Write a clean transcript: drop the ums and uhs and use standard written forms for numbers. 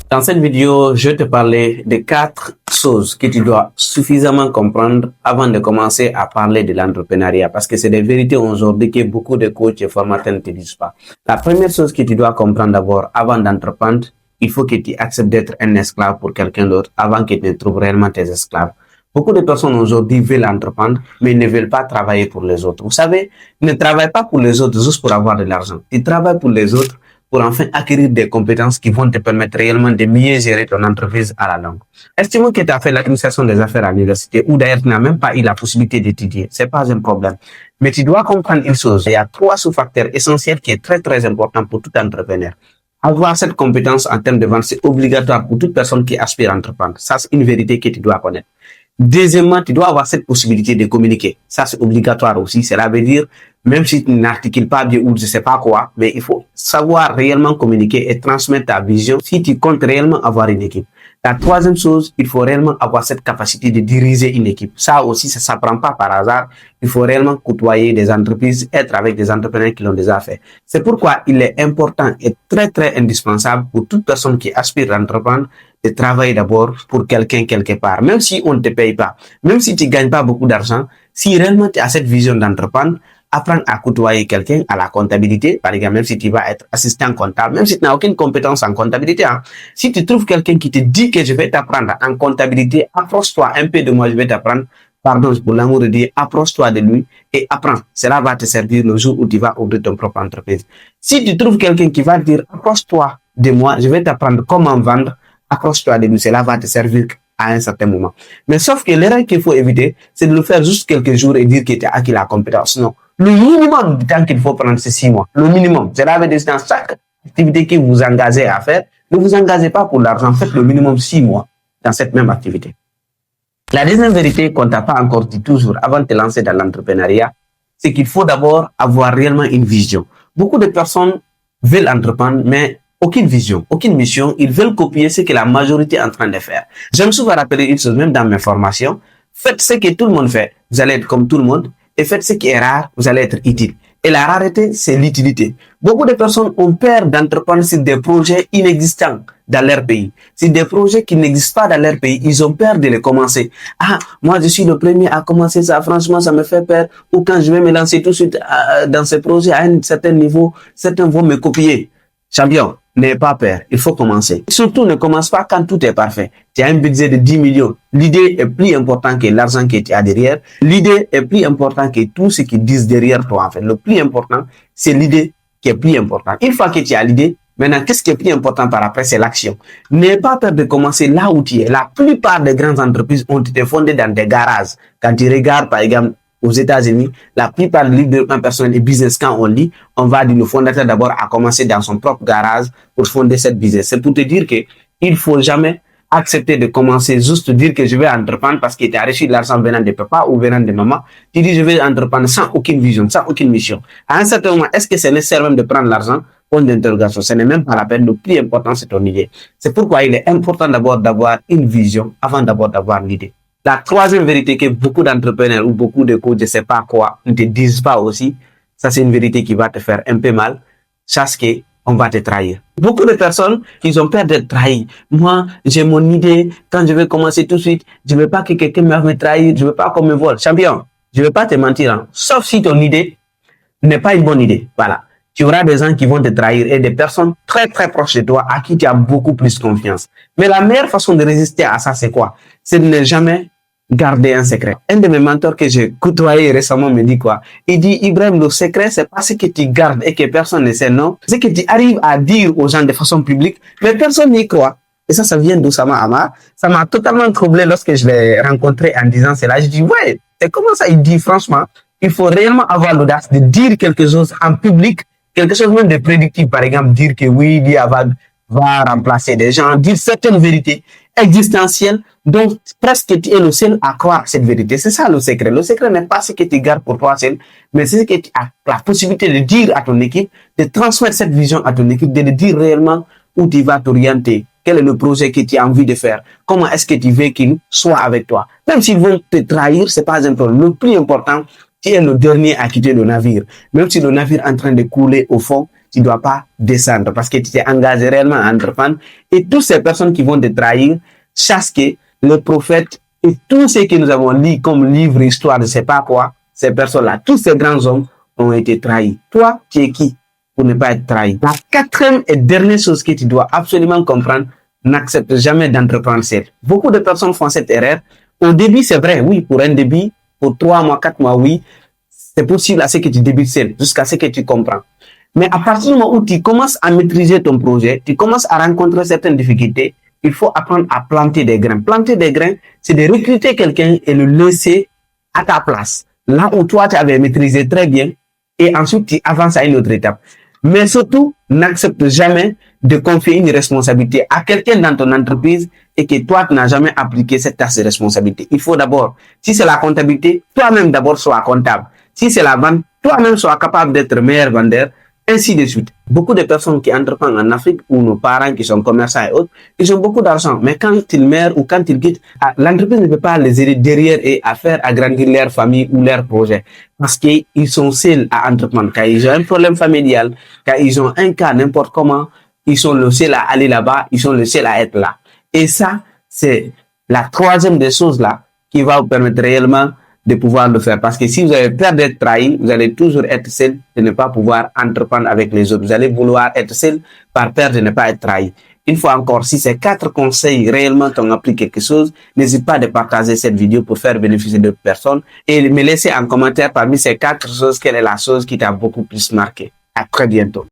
Dans cette vidéo, je vais te parler de 4 choses que tu dois suffisamment comprendre avant de commencer à parler de l'entrepreneuriat, parce que c'est des vérités aujourd'hui que beaucoup de coachs et formateurs ne te disent pas. La première chose que tu dois comprendre d'abord avant d'entreprendre, il faut que tu acceptes d'être un esclave pour quelqu'un d'autre avant que tu ne trouves réellement tes esclaves. Beaucoup de personnes aujourd'hui veulent entreprendre, mais ne veulent pas travailler pour les autres. Vous savez, ne travaille pas pour les autres juste pour avoir de l'argent. Tu travailles pour les autres pour enfin acquérir des compétences qui vont te permettre réellement de mieux gérer ton entreprise à la longue. Estimons que tu as fait l'administration des affaires à l'université ou d'ailleurs tu n'as même pas eu la possibilité d'étudier. C'est pas un problème. Mais tu dois comprendre une chose. Il y a 3 sous-facteurs essentiels qui est très important pour tout entrepreneur. Avoir cette compétence en termes de vente, c'est obligatoire pour toute personne qui aspire à entreprendre. Ça, c'est une vérité que tu dois connaître. Deuxièmement, tu dois avoir cette possibilité de communiquer. Ça, c'est obligatoire aussi. Cela veut dire, même si tu n'articules pas bien ou je sais pas quoi, mais il faut savoir réellement communiquer et transmettre ta vision si tu comptes réellement avoir une équipe. La troisième chose, il faut réellement avoir cette capacité de diriger une équipe. Ça aussi, ça s'apprend pas par hasard. Il faut réellement côtoyer des entreprises, être avec des entrepreneurs qui l'ont déjà fait. C'est pourquoi il est important et très indispensable pour toute personne qui aspire à entreprendre de travailler d'abord pour quelqu'un quelque part. Même si on ne te paye pas, même si tu ne gagnes pas beaucoup d'argent, si réellement tu as cette vision d'entreprendre, apprends à côtoyer quelqu'un à la comptabilité, par exemple, même si tu vas être assistant comptable, même si tu n'as aucune compétence en comptabilité, hein. Si tu trouves quelqu'un qui te dit que je vais t'apprendre en comptabilité, approche-toi un peu de moi, je vais t'apprendre, pardon pour l'amour de Dieu, approche-toi de lui et apprends. Cela va te servir le jour où tu vas ouvrir ton propre entreprise. Si tu trouves quelqu'un qui va te dire, approche-toi de moi, je vais t'apprendre comment vendre, approche-toi de lui, cela va te servir à un certain moment. Mais sauf que l'erreur qu'il faut éviter, c'est de le faire juste quelques jours et dire que tu as acquis la compétence. Non. Le minimum de temps qu'il faut prendre, c'est 6 mois. Le minimum. Cela veut dire dans chaque activité que vous engagez à faire, ne vous engagez pas pour l'argent. Faites le minimum 6 mois dans cette même activité. La deuxième vérité qu'on t'a pas encore dit toujours avant de te lancer dans l'entrepreneuriat, c'est qu'il faut d'abord avoir réellement une vision. Beaucoup de personnes veulent entreprendre, mais aucune vision, aucune mission. Ils veulent copier ce que la majorité est en train de faire. J'aime souvent rappeler une chose, même dans mes formations. Faites ce que tout le monde fait. Vous allez être comme tout le monde. Et faites ce qui est rare, vous allez être utile. Et la rareté, c'est l'utilité. Beaucoup de personnes ont peur d'entreprendre sur des projets inexistants dans leur pays. Sur des projets qui n'existent pas dans leur pays, ils ont peur de les commencer. Ah, moi je suis le premier à commencer ça, franchement ça me fait peur. Ou quand je vais me lancer tout de suite dans ces projets à un certain niveau, certains vont me copier. Champion, n'ayez pas peur, il faut commencer. Surtout, ne commence pas quand tout est parfait. Tu as un budget de 10 millions. L'idée est plus importante que l'argent que tu as derrière. L'idée est plus importante que tout ce qu'ils disent derrière toi, en fait. Le plus important, c'est l'idée qui est plus importante. Une fois que tu as l'idée, maintenant, qu'est-ce qui est plus important par après, c'est l'action. N'ayez pas peur de commencer là où tu es. La plupart des grandes entreprises ont été fondées dans des garages. Quand tu regardes, par exemple, aux États-Unis, la plupart des livres de développement personnel et business, quand on lit, on va dire le fondateur d'abord a commencé dans son propre garage pour fonder cette business. C'est pour te dire que il faut jamais accepter de commencer juste dire que je vais entreprendre parce que tu as reçu de l'argent venant de papa ou venant de maman. Tu dis je vais entreprendre sans aucune vision, sans aucune mission. À un certain moment, est-ce que c'est nécessaire même de prendre l'argent? Point d'interrogation. Ce n'est même pas la peine. Le plus important, c'est ton idée. C'est pourquoi il est important d'abord d'avoir une vision avant d'abord d'avoir l'idée. La troisième vérité que beaucoup d'entrepreneurs ou beaucoup de coachs, je sais pas quoi, ne te disent pas aussi, ça c'est une vérité qui va te faire un peu mal, sache qu'on va te trahir. Beaucoup de personnes, ils ont peur d'être trahis. Moi, j'ai mon idée, quand je vais commencer tout de suite, je ne veux pas que quelqu'un me trahisse, je ne veux pas qu'on me vole. Champion, je ne veux pas te mentir, hein. Sauf si ton idée n'est pas une bonne idée. Voilà. Tu auras des gens qui vont te trahir et des personnes très proches de toi à qui tu as beaucoup plus confiance. Mais la meilleure façon de résister à ça, c'est quoi? C'est de ne jamais garder un secret. Un de mes mentors que j'ai côtoyé récemment me dit quoi? Il dit, Ibrahim, le secret, c'est pas ce que tu gardes et que personne ne sait, non. C'est que tu arrives à dire aux gens de façon publique, mais personne n'y croit. Et ça vient d'Oussama Hamar. Ça m'a totalement troublé lorsque je l'ai rencontré en disant cela. Je dis, ouais, c'est comment ça? Il dit, franchement, il faut réellement avoir l'audace de dire quelque chose en public, quelque chose même de prédictif. Par exemple, dire que oui, l'IA va remplacer des gens, dire certaines vérités existentielles, donc presque tu es le seul à croire cette vérité. C'est ça le secret. Le secret n'est pas ce que tu gardes pour toi seul, mais c'est ce que tu as la possibilité de dire à ton équipe, de transmettre cette vision à ton équipe, de le dire réellement où tu vas t'orienter, quel est le projet que tu as envie de faire, comment est-ce que tu veux qu'il soit avec toi. Même s'ils vont te trahir, c'est pas un problème. Le plus important, tu es le dernier à quitter le navire. Même si le navire est en train de couler au fond, tu dois pas descendre parce que tu t'es engagé réellement à entreprendre. Et toutes ces personnes qui vont te trahir, chasse que le prophète et tous ceux que nous avons lu comme livre, histoire, je sais pas quoi, ces personnes-là, tous ces grands hommes ont été trahis. Toi, tu es qui pour ne pas être trahi? La quatrième et dernière chose que tu dois absolument comprendre, n'accepte jamais d'entreprendre seul. Beaucoup de personnes font cette erreur. Au début, c'est vrai, oui, pour un début, pour 3 mois, 4 mois, oui, c'est possible à ce que tu débutes seul, jusqu'à ce que tu comprends. Mais à partir du moment où tu commences à maîtriser ton projet, tu commences à rencontrer certaines difficultés, il faut apprendre à planter des grains. Planter des grains, c'est de recruter quelqu'un et le laisser à ta place. Là où toi, tu avais maîtrisé très bien, et ensuite tu avances à une autre étape. Mais surtout, n'accepte jamais de confier une responsabilité à quelqu'un dans ton entreprise et que toi, tu n'as jamais appliqué cette tâche de responsabilité. Il faut d'abord, si c'est la comptabilité, toi-même d'abord sois comptable. Si c'est la vente, toi-même sois capable d'être meilleur vendeur, ainsi de suite. Beaucoup de personnes qui entreprennent en Afrique ou nos parents qui sont commerçants et autres, ils ont beaucoup d'argent. Mais quand ils meurent ou quand ils quittent, l'entreprise ne peut pas les aider derrière et à faire agrandir leur famille ou leur projet. Parce qu'ils sont seuls à entreprendre. Quand ils ont un problème familial, quand ils ont un cas n'importe comment, ils sont le seuls à aller là-bas, ils sont le seuls à être là. Et ça, c'est la troisième des choses là qui va vous permettre réellement de pouvoir le faire. Parce que si vous avez peur d'être trahi, vous allez toujours être seul de ne pas pouvoir entreprendre avec les autres. Vous allez vouloir être seul par peur de ne pas être trahi. Une fois encore, si ces 4 conseils réellement t'ont appris quelque chose, n'hésite pas de partager cette vidéo pour faire bénéficier d'autres personnes et me laisser en commentaire parmi ces 4 choses, quelle est la chose qui t'a beaucoup plus marqué. À très bientôt.